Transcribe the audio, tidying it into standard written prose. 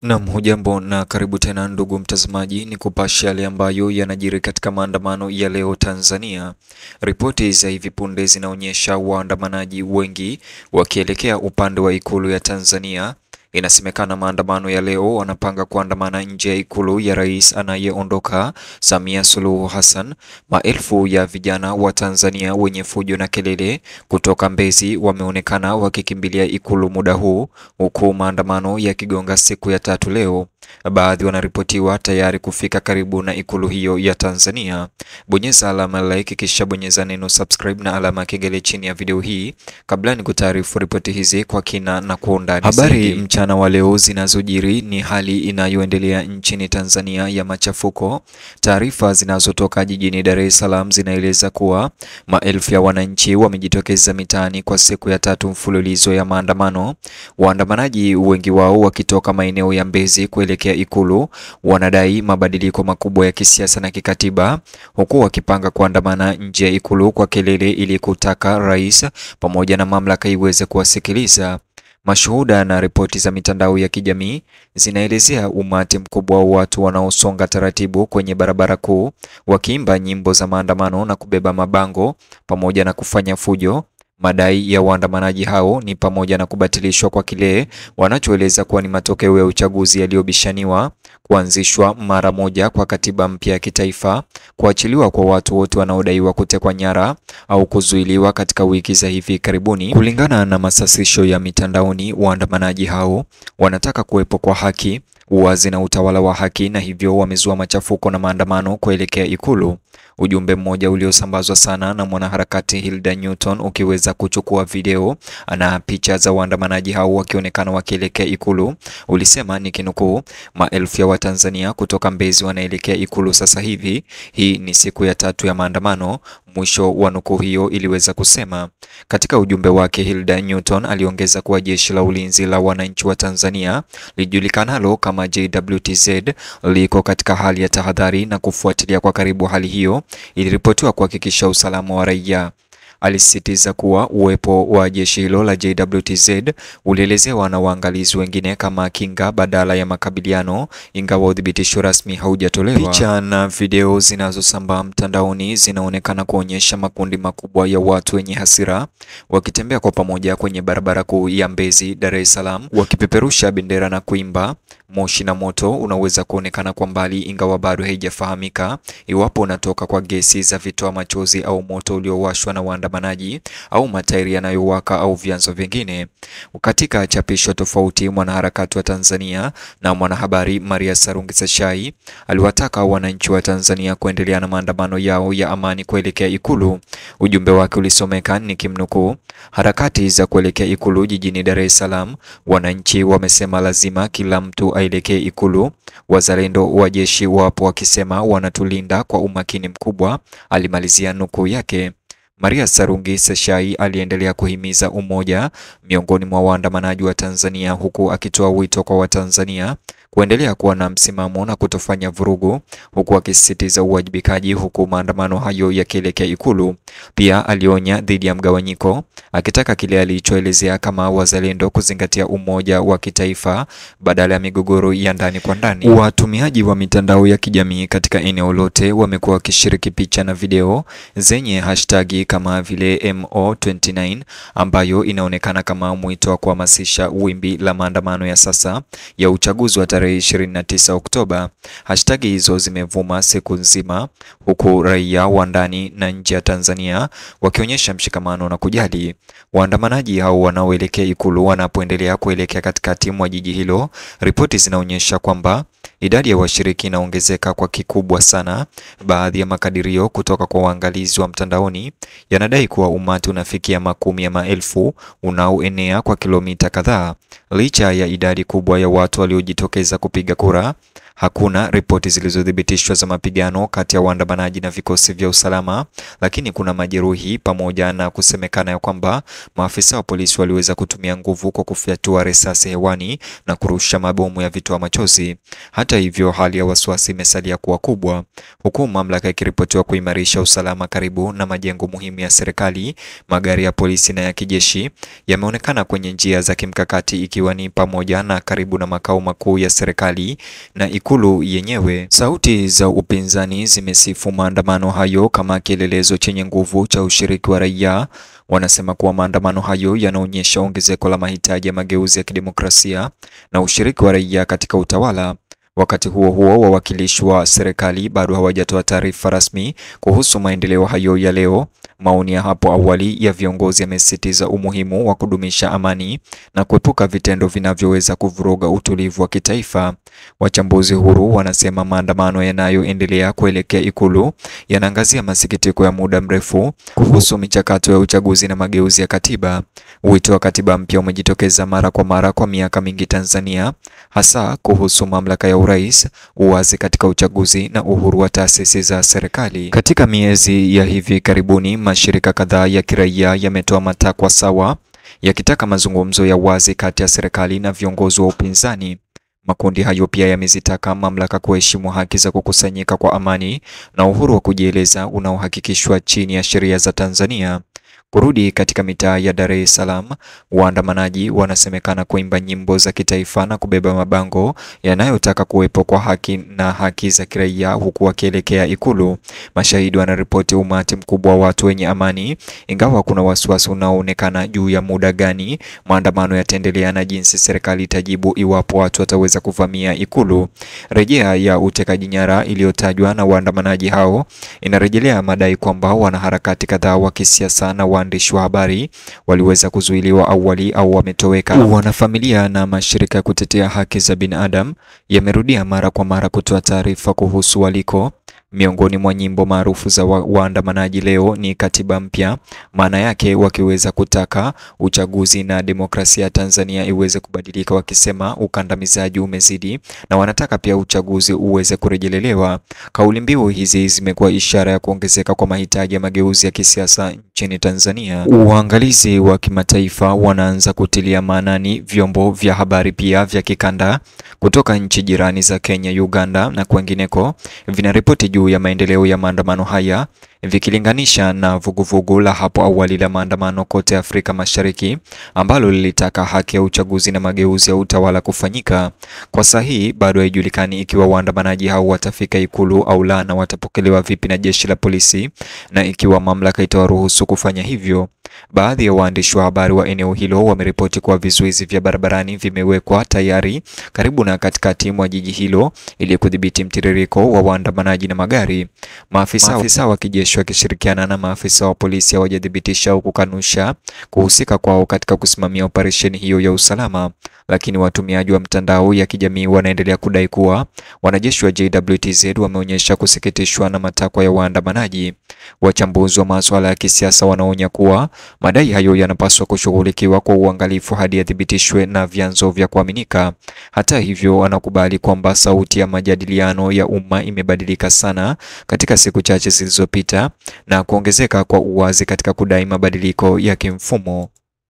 Naam, hujambo na karibu tena ndugu mtazamaji, ni kupasha yale ambayo yanajiri katika maandamano ya leo Tanzania. Ripoti za hivi punde zinaonyesha waandamanaji wengi wakielekea upande wa ikulu ya Tanzania. Inasemekana maandamano ya leo wanapanga kuandamana nje ya ikulu ya rais anayeondoka Samia Suluhu Hassan. Maelfu ya vijana wa Tanzania wenye fujo na kelele kutoka Mbezi wameonekana wakikimbilia ikulu muda huu, huku maandamano yakigonga siku ya tatu leo. Baadhi wanaripotiwa tayari kufika karibu na ikulu hiyo ya Tanzania. Bonyeza alama like kisha bonyeza neno subscribe na alama ya kengele chini ya video hii kabla ni kutaarifu ripoti hizi kwa kina na kwa undani. Habari mchana wa leo zinazojiri ni hali inayoendelea nchini Tanzania ya machafuko. Taarifa zinazotoka jijini Dar es Salaam zinaeleza kuwa maelfu ya wananchi wamejitokeza mitaani kwa siku ya tatu mfululizo ya maandamano. Waandamanaji wengi wao wakitoka maeneo ya Mbezi kuelekea ikulu wanadai mabadiliko makubwa ya kisiasa na kikatiba, huku wakipanga kuandamana nje ya ikulu kwa kelele ili kutaka rais pamoja na mamlaka iweze kuwasikiliza. Mashuhuda na ripoti za mitandao ya kijamii zinaelezea umati mkubwa wa watu wanaosonga taratibu kwenye barabara kuu wakiimba nyimbo za maandamano na kubeba mabango pamoja na kufanya fujo. Madai ya waandamanaji hao ni pamoja na kubatilishwa kwa kile wanachoeleza kuwa ni matokeo ya uchaguzi yaliyobishaniwa, kuanzishwa mara moja kwa katiba mpya ya kitaifa, kuachiliwa kwa watu wote wanaodaiwa kutekwa nyara au kuzuiliwa katika wiki za hivi karibuni. Kulingana na masasisho ya mitandaoni, waandamanaji hao wanataka kuwepo kwa haki, uwazi na utawala wa haki, na hivyo wamezua machafuko na maandamano kuelekea ikulu. Ujumbe mmoja uliosambazwa sana na mwanaharakati Hilda Newton ukiweza kuchukua video na picha za waandamanaji hao wakionekana wakielekea ikulu ulisema, nikinukuu, maelfu ya Watanzania kutoka Mbezi wanaelekea ikulu sasa hivi. Hii ni siku ya tatu ya maandamano. Mwisho wa nukuu hiyo iliweza kusema. Katika ujumbe wake, Hilda Newton aliongeza kuwa jeshi la ulinzi la wananchi wa Tanzania lijulikanalo kama JWTZ liko katika hali ya tahadhari na kufuatilia kwa karibu hali hiyo. Iliripotiwa kuhakikisha usalama wa raia. Alisisitiza kuwa uwepo wa jeshi hilo la JWTZ ulielezewa na waangalizi wengine kama kinga badala ya makabiliano, ingawa udhibitisho rasmi haujatolewa. Picha na video zinazosambaa mtandaoni zinaonekana kuonyesha makundi makubwa ya watu wenye hasira wakitembea kwa pamoja kwenye barabara kuu ya Mbezi, Dar es Salaam, wakipeperusha bendera na kuimba. Moshi na moto unaweza kuonekana kwa mbali, ingawa bado haijafahamika iwapo unatoka kwa gesi za vitoa machozi au moto uliowashwa na waandamanaji au matairi yanayowaka au vyanzo vingine. Katika chapisho tofauti, mwanaharakati wa Tanzania na mwanahabari Maria Sarungi Sashai aliwataka wananchi wa Tanzania kuendelea na maandamano yao ya amani kuelekea ikulu. Ujumbe wake ulisomeka, nikimnukuu, harakati za kuelekea ikulu jijini Dar es Salaam, wananchi wamesema lazima kila mtu aelekee ikulu. Wazalendo wa jeshi wapo wakisema wanatulinda kwa umakini mkubwa, alimalizia nukuu yake. Maria Sarungi Sashai aliendelea kuhimiza umoja miongoni mwa waandamanaji wa Tanzania, huku akitoa wito kwa Watanzania kuendelea kuwa na msimamo na kutofanya vurugu, huku akisisitiza uwajibikaji huku maandamano hayo yakielekea ikulu. Pia alionya dhidi ya mgawanyiko, akitaka kile alichoelezea kama wazalendo kuzingatia umoja wa kitaifa badala ya migogoro ya ndani kwa ndani. Watumiaji wa mitandao ya kijamii katika eneo lote wamekuwa wakishiriki picha na video zenye hashtagi kama vile MO29 ambayo inaonekana kama mwito wa kuhamasisha wimbi la maandamano ya sasa ya uchaguzi wa tarehe 29 Oktoba. Hashtagi hizo zimevuma siku nzima, huku raia wa ndani na nje ya Tanzania wakionyesha mshikamano na kujali. Waandamanaji hao wanaoelekea ikulu wanapoendelea kuelekea katikati mwa jiji hilo, ripoti zinaonyesha kwamba idadi ya washiriki inaongezeka kwa kikubwa sana. Baadhi ya makadirio kutoka kwa waangalizi wa mtandaoni yanadai kuwa umati unafikia makumi ya maelfu unaoenea kwa kilomita kadhaa. Licha ya idadi kubwa ya watu waliojitokeza kupiga kura, Hakuna ripoti zilizothibitishwa za mapigano kati ya waandamanaji na vikosi vya usalama, lakini kuna majeruhi pamoja na kusemekana ya kwamba maafisa wa polisi waliweza kutumia nguvu kwa kufyatua risasi hewani na kurusha mabomu ya vitoa machozi. Hata hivyo, hali ya wasiwasi imesalia kuwa kubwa, huku mamlaka ikiripotiwa kuimarisha usalama karibu na majengo muhimu ya serikali. Magari ya polisi na ya kijeshi yameonekana kwenye njia za kimkakati, ikiwa ni pamoja na karibu na makao makuu ya serikali na ikulu yenyewe. Sauti za upinzani zimesifu maandamano hayo kama kielelezo chenye nguvu cha ushiriki wa raia. Wanasema kuwa maandamano hayo yanaonyesha ongezeko la mahitaji ya mageuzi ya kidemokrasia na ushiriki wa raia katika utawala. Wakati huo huo, wawakilishi wa serikali bado hawajatoa taarifa rasmi kuhusu maendeleo hayo ya leo. Maoni ya hapo awali ya viongozi yamesisitiza umuhimu wa kudumisha amani na kuepuka vitendo vinavyoweza kuvuruga utulivu wa kitaifa. Wachambuzi huru wanasema maandamano yanayoendelea kuelekea ikulu yanaangazia masikitiko ya muda mrefu kuhusu michakato ya uchaguzi na mageuzi ya katiba. Wito wa katiba mpya umejitokeza mara kwa miaka mingi Tanzania, hasa kuhusu mamlaka ya urais, uwazi katika uchaguzi na uhuru wa taasisi za serikali. Katika miezi ya hivi karibuni, mashirika kadhaa ya kiraia yametoa matakwa sawa yakitaka mazungumzo ya wazi kati ya serikali na viongozi wa upinzani. Makundi hayo pia yamezitaka mamlaka kuheshimu haki za kukusanyika kwa amani na uhuru wa kujieleza unaohakikishwa chini ya sheria za Tanzania. Kurudi katika mitaa ya Dar es Salaam, waandamanaji wanasemekana kuimba nyimbo za kitaifa na kubeba mabango yanayotaka kuwepo kwa haki za kiraia huku wakielekea ikulu. Mashahidi wanaripoti umati mkubwa wa watu wenye amani, ingawa kuna wasiwasi unaoonekana juu ya muda gani maandamano yataendelea na jinsi serikali itajibu iwapo watu wataweza kuvamia ikulu. Rejea ya utekaji nyara iliyotajwa na waandamanaji hao inarejelea madai kwamba wanaharakati kadhaa wa kisiasa na waandishi wa habari waliweza kuzuiliwa awali au wametoweka. Wanafamilia na mashirika ya kutetea haki za binadamu yamerudia mara kwa mara kutoa taarifa kuhusu waliko. Miongoni mwa nyimbo maarufu za waandamanaji leo ni katiba mpya, maana yake wakiweza kutaka uchaguzi na demokrasia ya Tanzania iweze kubadilika, wakisema ukandamizaji umezidi na wanataka pia uchaguzi uweze kurejelelewa. Kauli mbiu hizi zimekuwa ishara ya kuongezeka kwa mahitaji ya mageuzi ya kisiasa nchini Tanzania. Waangalizi wa kimataifa wanaanza kutilia maanani vyombo vya habari pia vya kikanda kutoka nchi jirani za Kenya, Uganda na kwingineko vinaripoti juu ya maendeleo ya maandamano haya, vikilinganisha na vuguvugu la hapo awali la maandamano kote Afrika Mashariki ambalo lilitaka haki ya uchaguzi na mageuzi ya utawala kufanyika. Kwa sahihi bado haijulikani ikiwa waandamanaji hao watafika ikulu au la, na watapokelewa vipi na jeshi la polisi na ikiwa mamlaka itawaruhusu kufanya hivyo. Baadhi ya waandishi wa habari wa eneo hilo wameripoti kuwa vizuizi vya barabarani vimewekwa tayari karibu na katikati mwa jiji hilo ili kudhibiti mtiririko wa waandamanaji na magari. Maafisa wa kijeshi wakishirikiana na maafisa wa polisi hawajathibitisha au kukanusha kuhusika kwao katika kusimamia operesheni hiyo ya usalama, lakini watumiaji wa mtandao ya kijamii wanaendelea kudai kuwa wanajeshi wa JWTZ wameonyesha kusikitishwa na matakwa ya waandamanaji. Wachambuzi wa masuala ya kisiasa wanaonya kuwa madai hayo yanapaswa kushughulikiwa kwa uangalifu hadi yathibitishwe na vyanzo vya kuaminika. Hata hivyo, wanakubali kwamba sauti ya majadiliano ya umma imebadilika sana katika siku chache zilizopita na kuongezeka kwa uwazi katika kudai mabadiliko ya kimfumo.